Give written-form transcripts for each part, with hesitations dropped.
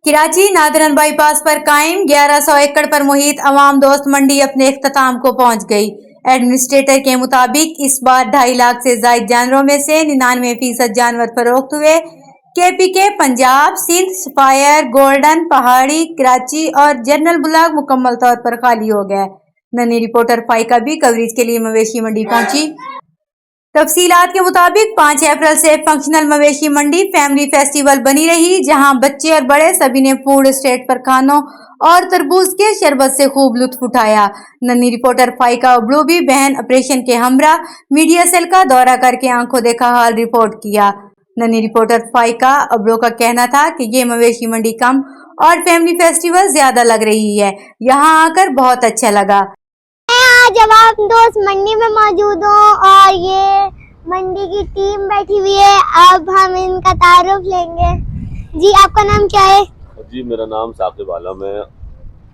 Karachi northern bypass पर कायम 1100 एकड़ पर मुहित अवाम दोस्त मंडी अपने इख्तिताम को पहुंच गई। एडमिनिस्ट्रेटर के मुताबिक इस बार 2.5 लाख से ज्यादा जानवरों में से 99% जानवर फरोख्त हुए। KPK Punjab, Sindh, sapphire, golden, पहाड़ी, कराची और जनरल बुलाग मुकम्मल तौर पर खाली हो गए। नन्ही रिपोर्टर फाइका भी कवरेज के लिए मवेशी मंडी पहुंची। तफसीलात के मुताबिक 5 अप्रैल से फंक्शनल मवेशी मंडी फैमिली फेस्टिवल बनी रही, जहां बच्चे और बड़े सभी ने फूड स्ट्रीट पर खानों और तरबूज के शरबत से खूब लुत्फ उठाया। नन्ही रिपोर्टर फाइका अबड़ू भी बहन ऑपरेशन के हमरा मीडिया सेल का दौरा करके आंखों देखा हाल रिपोर्ट किया। नन्ही रिपोर्टर फाइका अबड़ू का कहना था कि ये मवेशी मंडी कम और फैमिली फेस्टिवल ज्यादा लग रही है, यहाँ आकर बहुत अच्छा लगा। जब आप दोस्त मंडी में मौजूद हो और ये मंडी की टीम बैठी हुई है, अब हम इनका तारुफ लेंगे। जी आपका नाम क्या है? जी मेरा नाम साकिब आलम है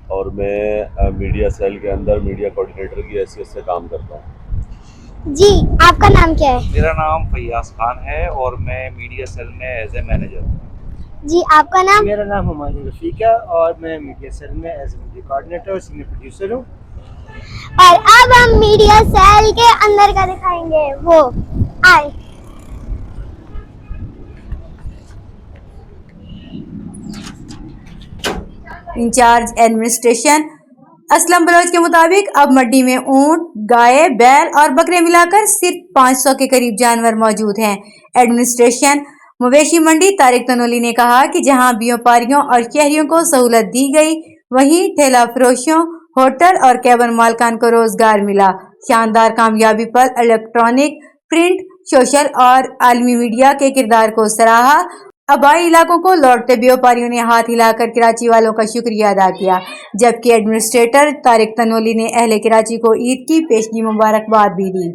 और मैं मीडिया सेल के अंदर मीडिया कोऑर्डिनेटर की हैसियत से काम करता हूँ। जी आपका नाम क्या है? मेरा नाम फैयाज खान है और मैं मीडिया सेल में एज ए मैनेजर हूँ। जी आपका नाम? मेरा नाम हुमायूं रफीक है और मैं मीडिया सेल में एज ए मीडिया कोऑर्डिनेटर और सीनियर प्रोड्यूसर हूँ। और अब हम मीडिया सेल के अंदर का दिखाएंगे, वो आए। इंचार्ज एडमिनिस्ट्रेशन असलम बलोच के मुताबिक अब मंडी में ऊंट, गाय, बैल और बकरे मिलाकर सिर्फ 500 के करीब जानवर मौजूद हैं। एडमिनिस्ट्रेशन मवेशी मंडी तारिक तनोली ने कहा कि जहां व्यापारियों और शहरियों को सहूलत दी गई, वहीं ठेला फरोशों, होटल और केबल मालकान को रोजगार मिला। शानदार कामयाबी पर इलेक्ट्रॉनिक, प्रिंट, सोशल और आलमी मीडिया के किरदार को सराहा। आबाई इलाकों को लौटते व्यापारियों ने हाथ हिलाकर कराची वालों का शुक्रिया अदा किया, जबकि एडमिनिस्ट्रेटर तारिक तनोली ने अहले कराची को ईद की पेशगी मुबारकबाद भी दी।